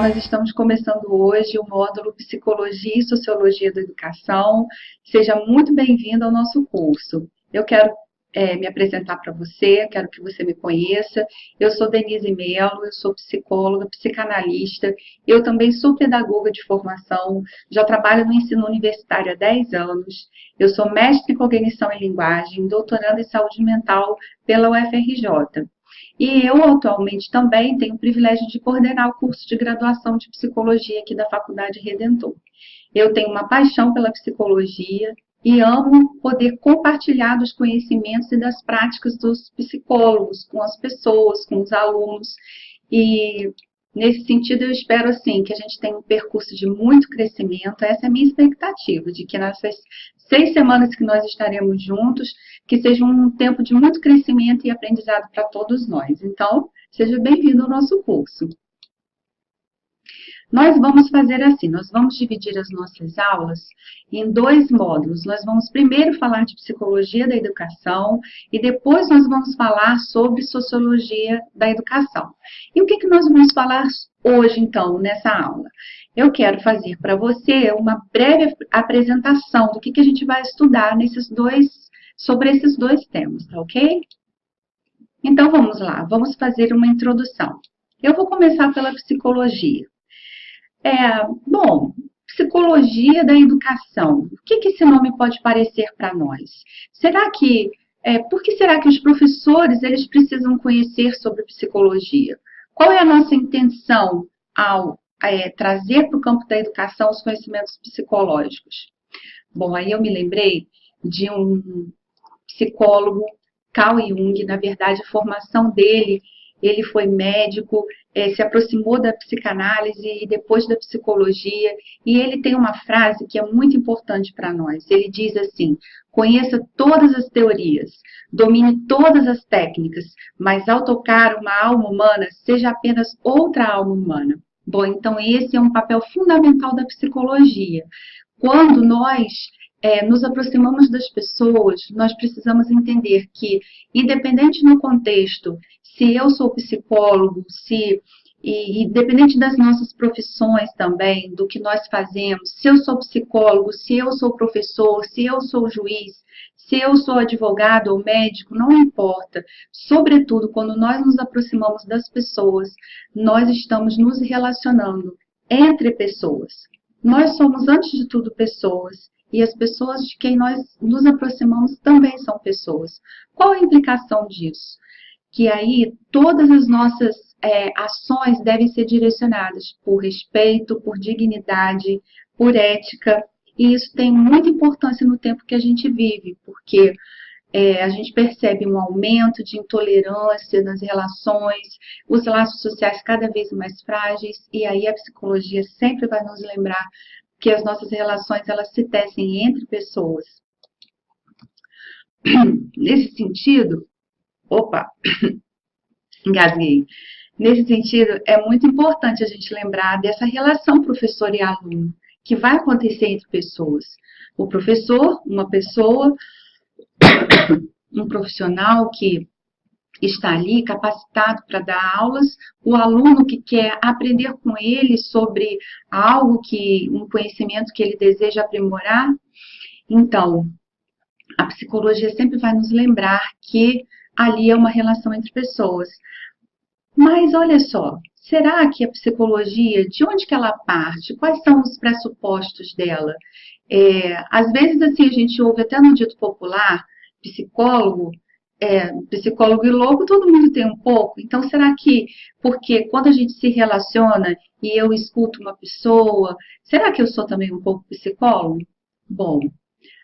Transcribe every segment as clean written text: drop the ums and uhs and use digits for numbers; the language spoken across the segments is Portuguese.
nós estamos começando hoje o módulo Psicologia e Sociologia da Educação. Seja muito bem-vindo ao nosso curso. Eu quero me apresentar para você, quero que você me conheça. Eu sou Denise Mello, eu sou psicóloga, psicanalista, eu também sou pedagoga de formação, já trabalho no ensino universitário há 10 anos, eu sou mestre em cognição e linguagem, doutoranda em saúde mental pela UFRJ. E eu, atualmente, também tenho o privilégio de coordenar o curso de graduação de psicologia aqui da Faculdade Redentor. Eu tenho uma paixão pela psicologia e amo poder compartilhar dos conhecimentos e das práticas dos psicólogos com as pessoas, com os alunos. E, nesse sentido, eu espero, assim, que a gente tenha um percurso de muito crescimento. Essa é a minha expectativa, de que nessas 6 semanas que nós estaremos juntos, que seja um tempo de muito crescimento e aprendizado para todos nós. Então, seja bem-vindo ao nosso curso. Nós vamos fazer assim, nós vamos dividir as nossas aulas em 2 módulos. Nós vamos primeiro falar de psicologia da educação e depois nós vamos falar sobre sociologia da educação. E o que nós vamos falar hoje, então, nessa aula? Eu quero fazer para você uma breve apresentação do que a gente vai estudar sobre esses dois temas, tá ok? Então, vamos lá, vamos fazer uma introdução. Eu vou começar pela psicologia. Bom, psicologia da educação. O que esse nome pode parecer para nós? Por que será que os professores eles precisam conhecer sobre psicologia? Qual é a nossa intenção ao trazer para o campo da educação os conhecimentos psicológicos? Bom, aí eu me lembrei de um psicólogo, Carl Jung. Na verdade, a formação dele, ele foi médico, se aproximou da psicanálise e depois da psicologia, e ele tem uma frase que é muito importante para nós. Ele diz assim: conheça todas as teorias, domine todas as técnicas, mas ao tocar uma alma humana, seja apenas outra alma humana. Bom, então esse é um papel fundamental da psicologia. Quando nós nos aproximamos das pessoas, nós precisamos entender que, independente do contexto, se eu sou psicólogo, e independente das nossas profissões também, do que nós fazemos, se eu sou psicólogo, se eu sou professor, se eu sou juiz, se eu sou advogado ou médico, não importa. Sobretudo, quando nós nos aproximamos das pessoas, nós estamos nos relacionando entre pessoas. Nós somos, antes de tudo, pessoas. E as pessoas de quem nós nos aproximamos também são pessoas. Qual a implicação disso? Que aí todas as nossas ações devem ser direcionadas por respeito, por dignidade, por ética. E isso tem muita importância no tempo que a gente vive, porque a gente percebe um aumento de intolerância nas relações, os laços sociais cada vez mais frágeis, e aí a psicologia sempre vai nos lembrar que as nossas relações elas se tecem entre pessoas. Nesse sentido, engasguei. Nesse sentido, é muito importante a gente lembrar dessa relação professor e aluno, que vai acontecer entre pessoas. O professor, uma pessoa, um profissional que está ali capacitado para dar aulas, o aluno que quer aprender com ele sobre um conhecimento que ele deseja aprimorar. Então, a psicologia sempre vai nos lembrar que ali é uma relação entre pessoas. Mas olha só, será que a psicologia, de onde que ela parte? Quais são os pressupostos dela? Às vezes, assim, a gente ouve até no dito popular, psicólogo e louco, todo mundo tem um pouco. Então, será que, porque quando a gente se relaciona e eu escuto uma pessoa, será que eu sou também um pouco psicólogo? Bom,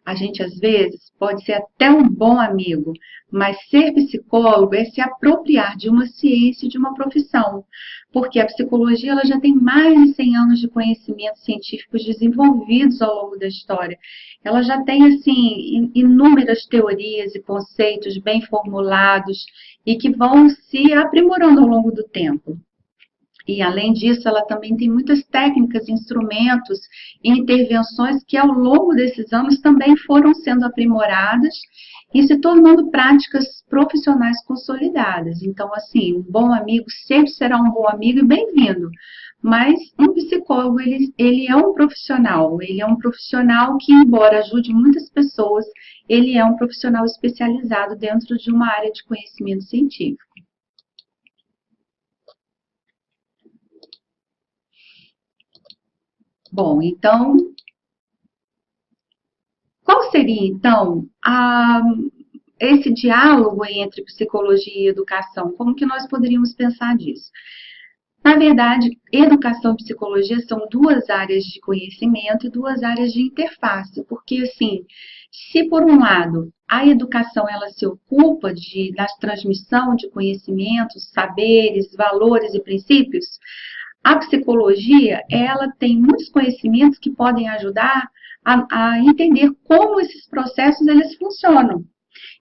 a gente às vezes pode ser até um bom amigo, mas ser psicólogo é se apropriar de uma ciência e de uma profissão, porque a psicologia ela já tem mais de 100 anos de conhecimentos científicos desenvolvidos ao longo da história. Ela já tem, assim, inúmeras teorias e conceitos bem formulados e que vão se aprimorando ao longo do tempo. E, além disso, ela também tem muitas técnicas, instrumentos e intervenções que, ao longo desses anos, também foram sendo aprimoradas e se tornando práticas profissionais consolidadas. Então, assim, um bom amigo sempre será um bom amigo e bem-vindo. Mas um psicólogo, ele é um profissional que, embora ajude muitas pessoas, ele é um profissional especializado dentro de uma área de conhecimento científico. Bom, então, qual seria, então, esse diálogo entre psicologia e educação? Como que nós poderíamos pensar disso? Na verdade, educação e psicologia são duas áreas de conhecimento e duas áreas de interface, porque, assim, se por um lado a educação ela se ocupa da transmissão de conhecimentos, saberes, valores e princípios, a psicologia, ela tem muitos conhecimentos que podem ajudar a entender como esses processos eles funcionam.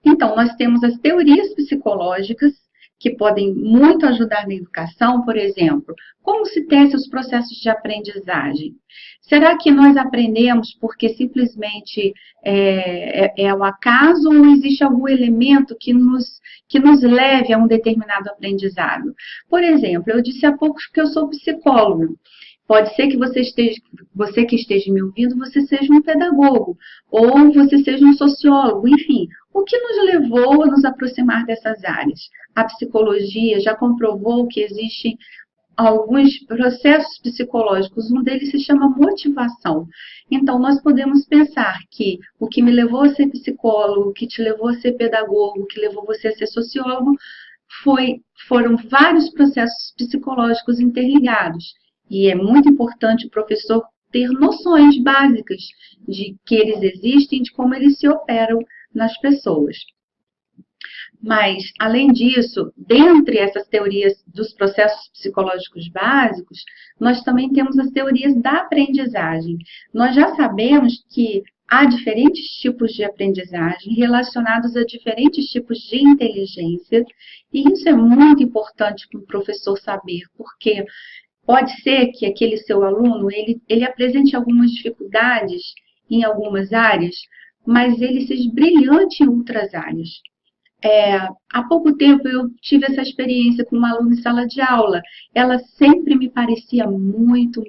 Então, nós temos as teorias psicológicas, que podem muito ajudar na educação, por exemplo, como se tece os processos de aprendizagem. Será que nós aprendemos porque simplesmente é o acaso ou existe algum elemento que nos leve a um determinado aprendizado? Por exemplo, eu disse há pouco que eu sou psicóloga. Pode ser que você que esteja me ouvindo, você seja um pedagogo, ou você seja um sociólogo, enfim. O que nos levou a nos aproximar dessas áreas? A psicologia já comprovou que existem alguns processos psicológicos, um deles se chama motivação. Então, nós podemos pensar que o que me levou a ser psicólogo, o que te levou a ser pedagogo, o que levou você a ser sociólogo, foram vários processos psicológicos interligados. E é muito importante o professor ter noções básicas de que eles existem, de como eles se operam nas pessoas. Mas, além disso, dentre essas teorias dos processos psicológicos básicos, nós também temos as teorias da aprendizagem. Nós já sabemos que há diferentes tipos de aprendizagem relacionados a diferentes tipos de inteligência, e isso é muito importante para o professor saber, porque pode ser que aquele seu aluno, ele apresente algumas dificuldades em algumas áreas, mas ele seja brilhante em outras áreas. Há pouco tempo eu tive essa experiência com uma aluna em sala de aula. Ela sempre me parecia muito,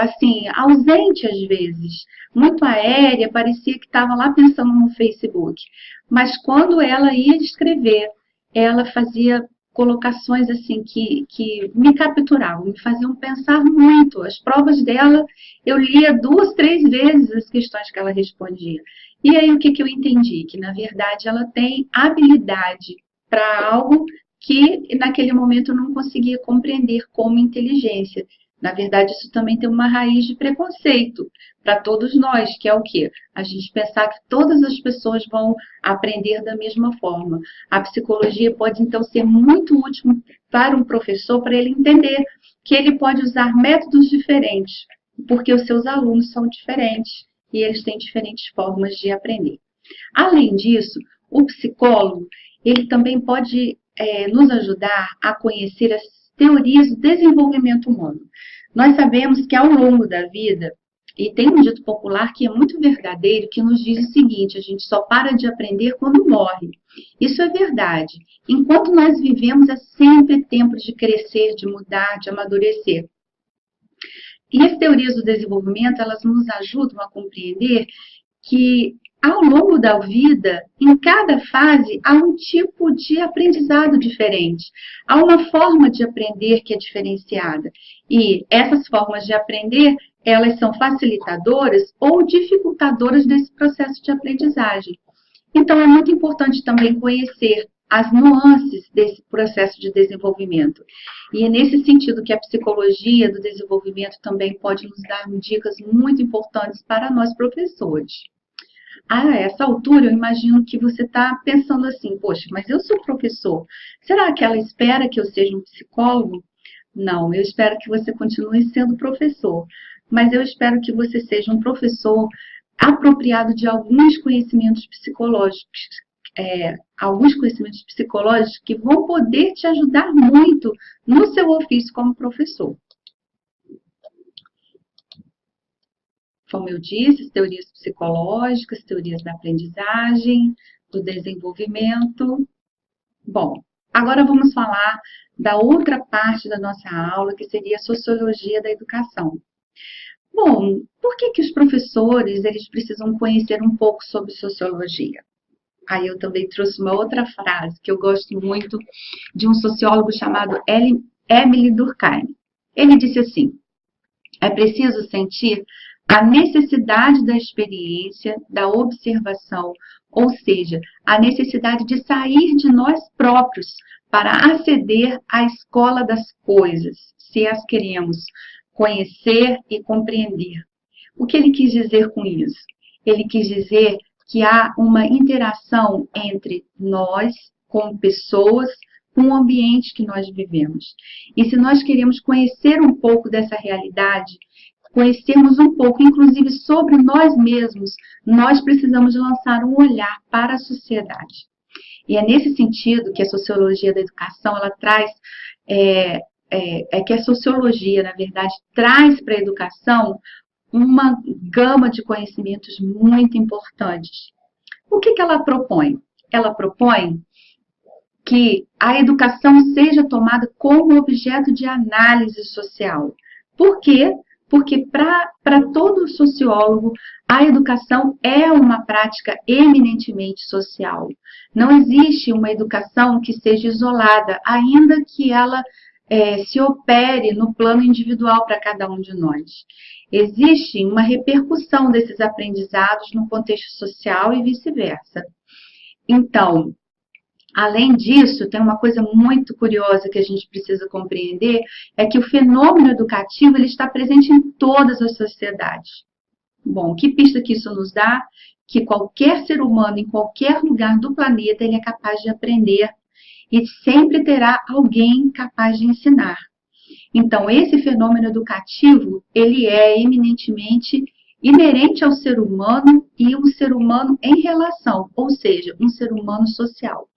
assim, ausente às vezes. Muito aérea, parecia que estava lá pensando no Facebook. Mas quando ela ia escrever, ela fazia colocações assim que me capturavam, me faziam pensar muito. As provas dela, eu lia 2, 3 vezes as questões que ela respondia. E aí o que eu entendi? Que na verdade ela tem habilidade para algo que naquele momento eu não conseguia compreender como inteligência. Na verdade, isso também tem uma raiz de preconceito para todos nós, que é o quê? A gente pensar que todas as pessoas vão aprender da mesma forma. A psicologia pode, então, ser muito útil para um professor, para ele entender que ele pode usar métodos diferentes, porque os seus alunos são diferentes e eles têm diferentes formas de aprender. Além disso, o psicólogo, ele também pode nos ajudar a conhecer as teorias do desenvolvimento humano. Nós sabemos que ao longo da vida, e tem um dito popular que é muito verdadeiro, que nos diz o seguinte: a gente só para de aprender quando morre. Isso é verdade. Enquanto nós vivemos, é sempre tempo de crescer, de mudar, de amadurecer. E as teorias do desenvolvimento, elas nos ajudam a compreender que ao longo da vida, em cada fase, há um tipo de aprendizado diferente. Há uma forma de aprender que é diferenciada. E essas formas de aprender, elas são facilitadoras ou dificultadoras desse processo de aprendizagem. Então, é muito importante também conhecer as nuances desse processo de desenvolvimento. E é nesse sentido que a psicologia do desenvolvimento também pode nos dar dicas muito importantes para nós professores. A essa altura, eu imagino que você está pensando assim: poxa, mas eu sou professor, será que ela espera que eu seja um psicólogo? Não, eu espero que você continue sendo professor, mas eu espero que você seja um professor apropriado de alguns conhecimentos psicológicos alguns conhecimentos psicológicos que vão poder te ajudar muito no seu ofício como professor. Como eu disse, as teorias psicológicas, teorias da aprendizagem, do desenvolvimento. Bom, agora vamos falar da outra parte da nossa aula, que seria a sociologia da educação. Bom, por que os professores eles precisam conhecer um pouco sobre sociologia? Aí eu também trouxe uma outra frase que eu gosto muito de um sociólogo chamado Émile Durkheim. Ele disse assim: é preciso sentir a necessidade da experiência, da observação, ou seja, a necessidade de sair de nós próprios para aceder à escola das coisas, se as queremos conhecer e compreender. O que ele quis dizer com isso? Ele quis dizer que há uma interação entre nós, como pessoas, com o ambiente que nós vivemos. E se nós queremos conhecer um pouco dessa realidade, conhecermos um pouco, inclusive, sobre nós mesmos, nós precisamos lançar um olhar para a sociedade. E é nesse sentido que a sociologia da educação, ela traz, que a sociologia, na verdade, traz para a educação uma gama de conhecimentos muito importantes. O que ela propõe? Ela propõe que a educação seja tomada como objeto de análise social. Por quê? Porque para todo sociólogo, a educação é uma prática eminentemente social. Não existe uma educação que seja isolada, ainda que ela se opere no plano individual para cada um de nós. Existe uma repercussão desses aprendizados no contexto social e vice-versa. Então, além disso, tem uma coisa muito curiosa que a gente precisa compreender, é que o fenômeno educativo ele está presente em todas as sociedades. Bom, que pista que isso nos dá? Que qualquer ser humano, em qualquer lugar do planeta, ele é capaz de aprender e sempre terá alguém capaz de ensinar. Então, esse fenômeno educativo, ele é eminentemente inerente ao ser humano e um ser humano em relação, ou seja, um ser humano social.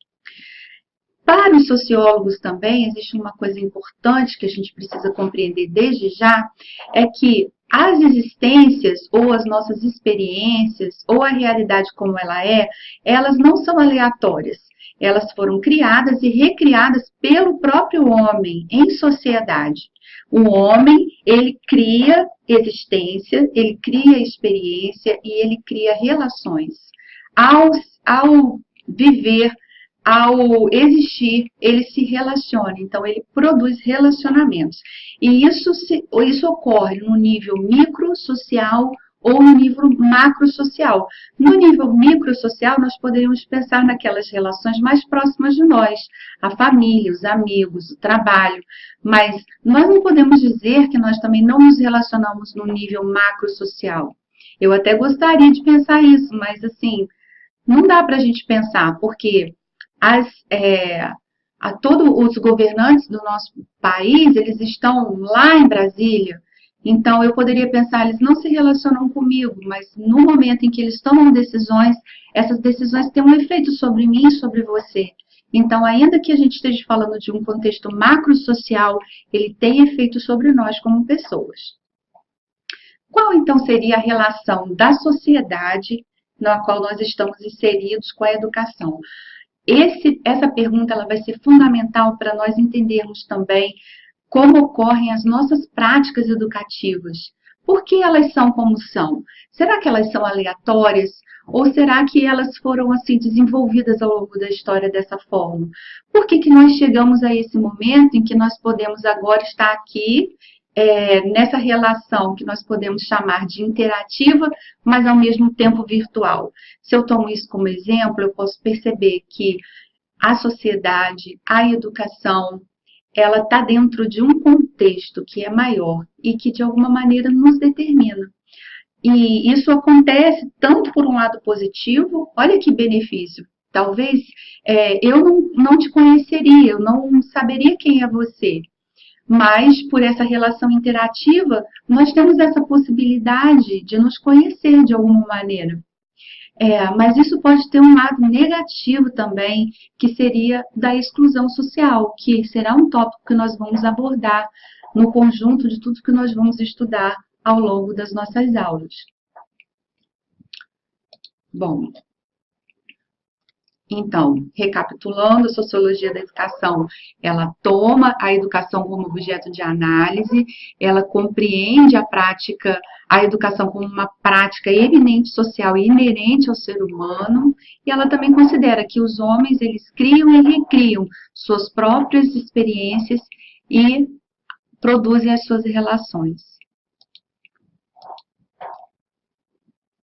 Para os sociólogos também, existe uma coisa importante que a gente precisa compreender desde já, é que as existências ou as nossas experiências ou a realidade como ela é, elas não são aleatórias. Elas foram criadas e recriadas pelo próprio homem em sociedade. O homem, ele cria existência, ele cria experiência e ele cria relações. Ao viver, ao existir, ele se relaciona, então ele produz relacionamentos. E isso ocorre no nível microsocial ou no nível macrosocial. No nível microsocial, nós poderíamos pensar naquelas relações mais próximas de nós, a família, os amigos, o trabalho, mas nós não podemos dizer que nós também não nos relacionamos no nível macrosocial. Eu até gostaria de pensar isso, mas assim, não dá para a gente pensar, porque todos os governantes do nosso país, eles estão lá em Brasília. Então, eu poderia pensar, eles não se relacionam comigo, mas no momento em que eles tomam decisões, essas decisões têm um efeito sobre mim e sobre você. Então, ainda que a gente esteja falando de um contexto macrosocial, ele tem efeito sobre nós como pessoas. Qual, então, seria a relação da sociedade na qual nós estamos inseridos com a educação? Essa pergunta ela vai ser fundamental para nós entendermos também como ocorrem as nossas práticas educativas. Por que elas são como são? Será que elas são aleatórias? Ou será que elas foram assim desenvolvidas ao longo da história dessa forma? Por que nós chegamos a esse momento em que nós podemos agora estar aqui nessa relação que nós podemos chamar de interativa, mas ao mesmo tempo virtual? Se eu tomo isso como exemplo, eu posso perceber que a sociedade, a educação, ela está dentro de um contexto que é maior e que de alguma maneira nos determina. E isso acontece tanto por um lado positivo, olha que benefício. Talvez eu não te conheceria, eu não saberia quem é você. Mas, por essa relação interativa, nós temos essa possibilidade de nos conhecer de alguma maneira. Mas isso pode ter um lado negativo também, que seria da exclusão social, que será um tópico que nós vamos abordar no conjunto de tudo que nós vamos estudar ao longo das nossas aulas. Bom, então, recapitulando, a sociologia da educação, ela toma a educação como objeto de análise, ela compreende a educação como uma prática eminente social e inerente ao ser humano, e ela também considera que os homens, eles criam e recriam suas próprias experiências e produzem as suas relações.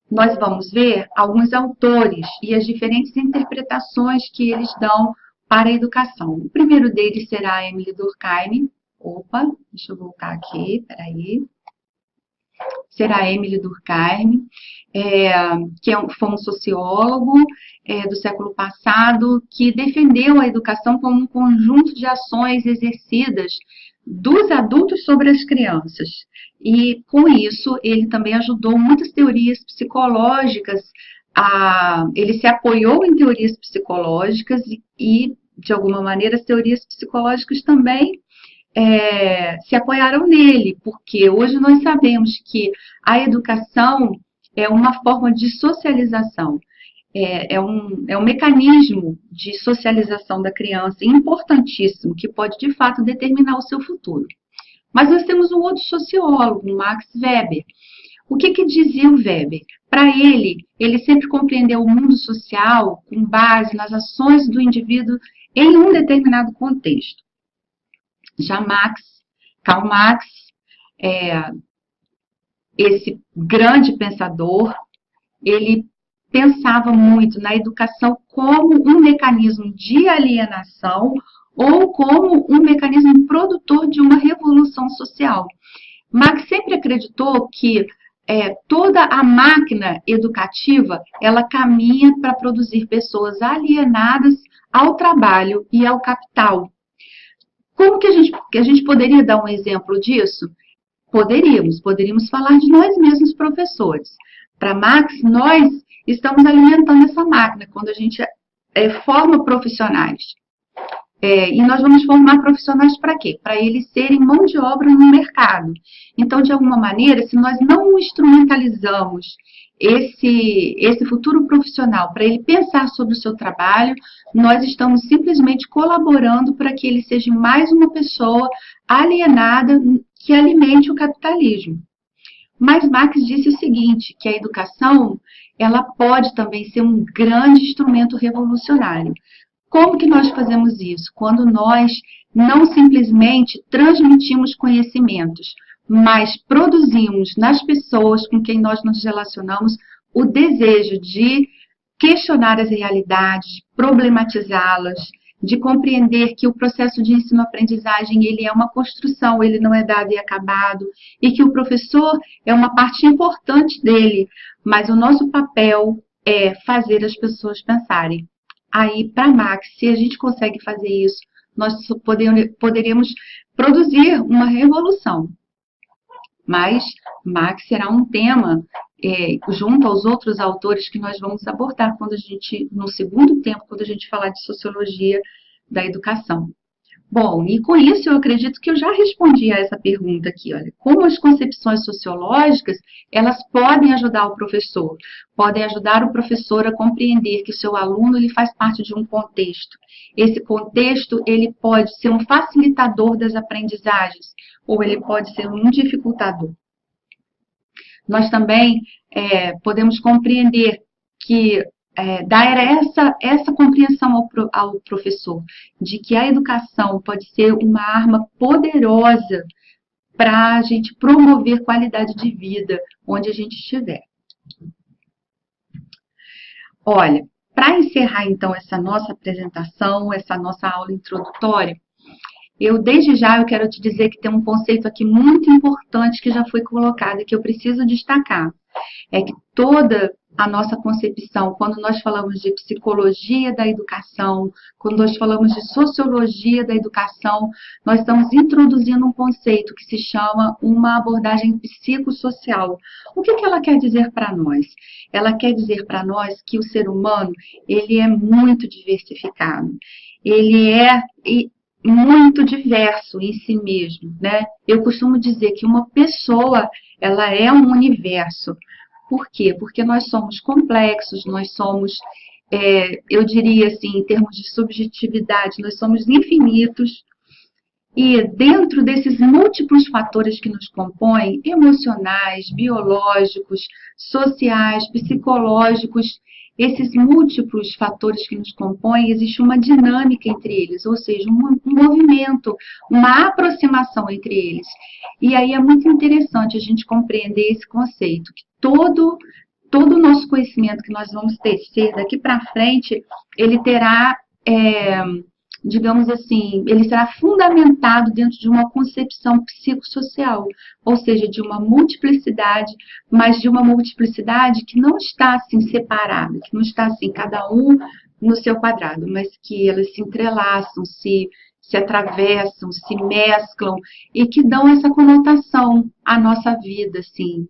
Nós vamos ver alguns autores e as diferentes interpretações que eles dão para a educação. O primeiro deles será Emile Durkheim. Opa, deixa eu voltar aqui, peraí. Será Emile Durkheim, que foi um sociólogo do século passado, que defendeu a educação como um conjunto de ações exercidas dos adultos sobre as crianças. E, com isso, ele também ajudou muitas teorias psicológicas, ele se apoiou em teorias psicológicas e, de alguma maneira, as teorias psicológicas também se apoiaram nele, porque hoje nós sabemos que a educação é uma forma de socialização, é um mecanismo de socialização da criança importantíssimo, que pode, de fato, determinar o seu futuro. Mas nós temos um outro sociólogo, Max Weber. O que dizia o Weber? Para ele sempre compreendeu o mundo social com base nas ações do indivíduo em um determinado contexto. Já Karl Marx, esse grande pensador, ele pensava muito na educação como um mecanismo de alienação ou como um mecanismo produtor de uma revolução social. Marx sempre acreditou que toda a máquina educativa, ela caminha para produzir pessoas alienadas ao trabalho e ao capital. Como que a gente poderia dar um exemplo disso? Poderíamos falar de nós mesmos, professores. Para Marx, nós estamos alimentando essa máquina quando a gente forma profissionais. E nós vamos formar profissionais para quê? Para eles serem mão de obra no mercado. Então, de alguma maneira, se nós não instrumentalizamos esse futuro profissional para ele pensar sobre o seu trabalho, nós estamos simplesmente colaborando para que ele seja mais uma pessoa alienada que alimente o capitalismo. Mas Marx disse o seguinte, que a educação ela pode também ser um grande instrumento revolucionário. Como que nós fazemos isso? Quando nós não simplesmente transmitimos conhecimentos, mas produzimos nas pessoas com quem nós nos relacionamos o desejo de questionar as realidades, de problematizá-las, de compreender que o processo de ensino-aprendizagem ele é uma construção, ele não é dado e acabado, e que o professor é uma parte importante dele, mas o nosso papel é fazer as pessoas pensarem. Aí, para Marx, se a gente consegue fazer isso, nós poderíamos produzir uma revolução. Mas Marx será um tema, junto aos outros autores que nós vamos abordar no segundo tempo, quando a gente falar de sociologia da educação. Bom, e com isso eu acredito que eu já respondi a essa pergunta aqui, olha, como as concepções sociológicas, elas podem ajudar o professor, podem ajudar o professor a compreender que o seu aluno ele faz parte de um contexto. Esse contexto, ele pode ser um facilitador das aprendizagens, ou ele pode ser um dificultador. Nós também podemos compreender que dar essa compreensão ao professor de que a educação pode ser uma arma poderosa para a gente promover qualidade de vida onde a gente estiver. Olha, para encerrar então essa nossa apresentação, essa nossa aula introdutória, Desde já, eu quero te dizer que tem um conceito aqui muito importante que já foi colocado e que eu preciso destacar. É que toda a nossa concepção, quando nós falamos de psicologia da educação, quando nós falamos de sociologia da educação, nós estamos introduzindo um conceito que se chama uma abordagem psicossocial. O que ela quer dizer para nós? Ela quer dizer para nós que o ser humano, ele é muito diversificado. Ele é muito diverso em si mesmo, né? Eu costumo dizer que uma pessoa, ela é um universo. Por quê? Porque nós somos complexos, nós somos, eu diria assim, em termos de subjetividade, nós somos infinitos. E dentro desses múltiplos fatores que nos compõem, emocionais, biológicos, sociais, psicológicos, esses múltiplos fatores que nos compõem, existe uma dinâmica entre eles, ou seja, um movimento, uma aproximação entre eles. E aí é muito interessante a gente compreender esse conceito, que todo o nosso conhecimento que nós vamos tecer daqui para frente, ele terá, digamos assim, ele será fundamentado dentro de uma concepção psicossocial, ou seja, de uma multiplicidade, mas de uma multiplicidade que não está assim separada, que não está assim, cada um no seu quadrado, mas que elas se entrelaçam, se atravessam, se mesclam e que dão essa conotação à nossa vida, assim,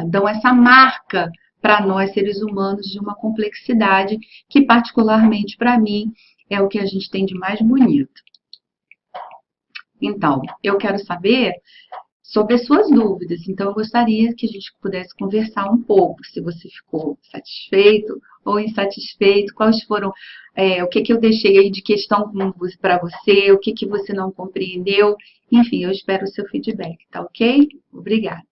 dão essa marca para nós, seres humanos, de uma complexidade que, particularmente para mim, é o que a gente tem de mais bonito. Então, eu quero saber sobre as suas dúvidas. Então, eu gostaria que a gente pudesse conversar um pouco, se você ficou satisfeito ou insatisfeito, quais foram, o que eu deixei aí de questão para você, o que você não compreendeu. Enfim, eu espero o seu feedback, tá ok? Obrigada.